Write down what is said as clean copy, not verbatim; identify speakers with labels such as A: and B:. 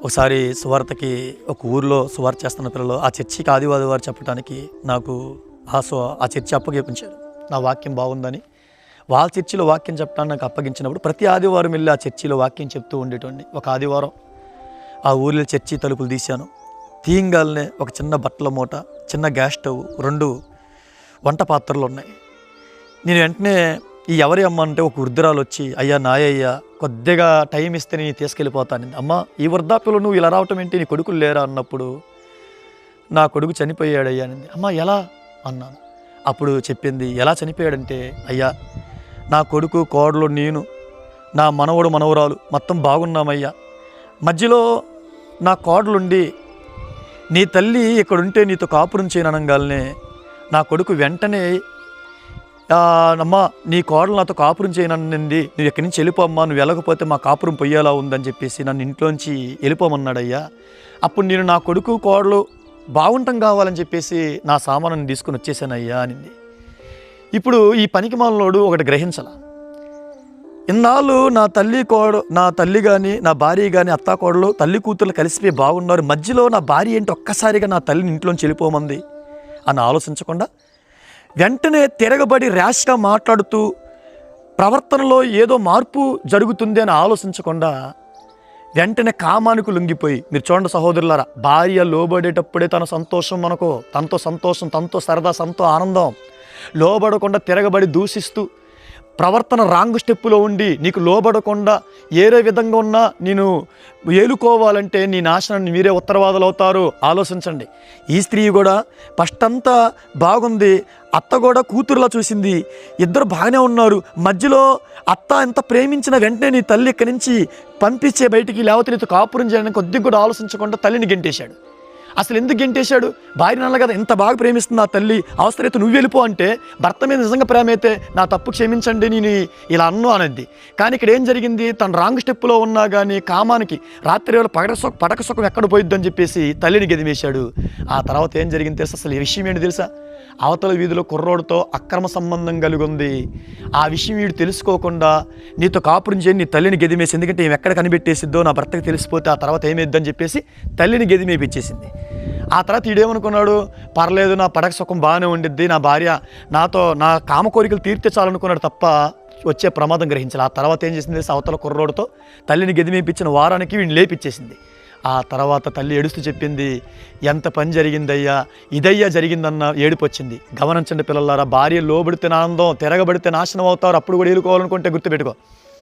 A: ఒకసారి సువార్తకి ఒక ఊరిలో సువార్త చేస్తున్న పిల్లలు ఆ చర్చికి ఆదివారం చెప్పడానికి నాకు ఆ చర్చి అప్పగించారు. నా వాక్యం బాగుందని వాళ్ళ చర్చిలో వాక్యం చెప్పడానికి నాకు అప్పగించినప్పుడు ప్రతి ఆదివారం వెళ్ళి ఆ చర్చిలో వాక్యం చెప్తూ ఉండేటండి. ఒక ఆదివారం ఆ ఊరిలో చర్చి తలుపులు తీశాను. తీయంగాలనే ఒక చిన్న బట్టల మూట, చిన్న గ్యాస్ స్టవ్, 2 వంట పాత్రలు ఉన్నాయి. నేను వెంటనే ఈ ఎవరి అమ్మ అంటే ఒక వృద్ధురాలు వచ్చి, అయ్యా నాయ్యా కొద్దిగా టైం ఇస్తే నేను తీసుకెళ్ళిపోతాను. అమ్మ ఈ వృద్ధాప్యలో నువ్వు ఇలా రావటం ఏంటి, నీ కొడుకులు లేరా అన్నప్పుడు నా కొడుకు చనిపోయాడయ్యా అనింది. అమ్మ ఎలా అన్నాను. అప్పుడు చెప్పింది ఎలా చనిపోయాడంటే, అయ్యా నా కొడుకు, కోడలు, నేను, నా మనవడు మనవరాలు మొత్తం బాగున్నామయ్యా. మధ్యలో నా కోడలుండి నీ తల్లి ఇక్కడుంటే నీతో కాపురం చేయననగానే నా కొడుకు వెంటనే అమ్మా నీ కోడలు నాతో కాపురం చేయనన్నింది, నువ్వు ఎక్కడి నుంచి వెళ్ళిపోమ్మా, నువ్వు వెళ్ళకపోతే మా కాపురం పొయ్యేలా ఉందని చెప్పేసి నన్ను ఇంట్లోంచి వెళ్ళిపోమన్నాడయ్యా. అప్పుడు నేను నా కొడుకు కోడలు బాగుంటాం కావాలని చెప్పేసి నా సామాను తీసుకుని వచ్చేసానయ్యా అనింది. ఇప్పుడు ఈ పనికి మాలోడు ఒకటి గ్రహించాల. ఇన్నాళ్ళు నా తల్లి కానీ నా భార్య కానీ అత్తా కోడలు తల్లి కూతుర్లు కలిసిపోయి బాగున్నారు, మధ్యలో నా భార్య ఏంటి ఒక్కసారిగా నా తల్లిని ఇంట్లోంచి వెళ్ళిపోమంది అని ఆలోచించకుండా వెంటనే తిరగబడి ర్యాష్గా మాట్లాడుతూ ప్రవర్తనలో ఏదో మార్పు జరుగుతుంది అని ఆలోచించకుండా వెంటనే కామానికి లొంగిపోయి, మీరు చూడండి సహోదరులారా, భార్య లోబడేటప్పుడే తన సంతోషం మనకు, తనతో సంతోషం, తనతో సరదా, తనతో ఆనందం. లోబడకుండా తిరగబడి దూషిస్తూ ప్రవర్తన రాంగ్ స్టెప్పులో ఉండి నీకు లోబడకుండా ఏరే విధంగా ఉన్నా నేను ఏలుకోవాలంటే నీ నాశనాన్ని మీరే ఉత్తరవాదులు అవుతారు. ఆలోచించండి. ఈ స్త్రీ కూడా ఫస్ట్ అంతా బాగుంది, అత్త కూడా కూతురులా చూసింది, ఇద్దరు బాగానే ఉన్నారు. మధ్యలో అత్త ఎంత ప్రేమించిన వెంటనే నీ తల్లి ఇక్కడి నుంచి పంపించే బయటికి, లేకపోతే నీతో కాపురం చేయడానికి కొద్దిగా కూడా ఆలోచించకుండా తల్లిని గెంటేశాడు. అసలు ఎందుకు గెంటేశాడు? భార్య నల్ల కదా ఎంత బాగా ప్రేమిస్తుంది ఆ తల్లి, అవసరమైతే నువ్వు వెళ్ళిపో అంటే భర్త మీద నిజంగా ప్రేమ అయితే నా తప్పు క్షమించండి నేను ఇలా అన్ను అనేది. కానీ ఇక్కడ ఏం జరిగింది, తను రాంగ్ స్టెప్పులో ఉన్నా కానీ కామానికి రాత్రి వేళ పడక సుఖం ఎక్కడ పోయిద్దని చెప్పేసి తల్లిని గెదిమేశాడు. ఆ తర్వాత ఏం జరిగింది తెలుసా? అసలు ఈ విషయం ఏంటి తెలుసా? అవతల వీధిలో కుర్రోడితో అక్రమ సంబంధం కలిగి ఉంది. ఆ విషయం వీడు తెలుసుకోకుండా నీతో కాపురం చేయని నీ తల్లిని గెదిమేసి, ఎందుకంటే ఏమి ఎక్కడ కనిపెట్టేసిద్దో నా భర్తకు తెలిసిపోతే ఆ తర్వాత ఏమైద్దని చెప్పేసి తల్లిని గెదిమేపిచ్చేసింది. ఆ తర్వాత ఈడేమనుకున్నాడు, పర్లేదు నా పడక సుఖం బాగానే ఉండిద్ది, నా భార్య నాతో నా కామ కోరికలు తీర్తే చాలనుకున్నాడు తప్ప వచ్చే ప్రమాదం గ్రహించాలి. ఆ తర్వాత ఏం చేసింది, అవతల కుర్రోడితో తల్లిని గెదిమేపించిన వారానికి వీడిని లేపిచ్చేసింది. ఆ తర్వాత తల్లి ఏడుస్తూ చెప్పింది, ఎంత పని జరిగిందయ్యా, ఇదయ్యా జరిగిందన్న ఏడుపు వచ్చింది. గమనించండి పిల్లలారా, భార్య లోబడితే ఆనందం, తిరగబడితే నాశనం అవుతారు. అప్పుడు కూడా ఏలుకోవాలనుకుంటే గుర్తుపెట్టుకో.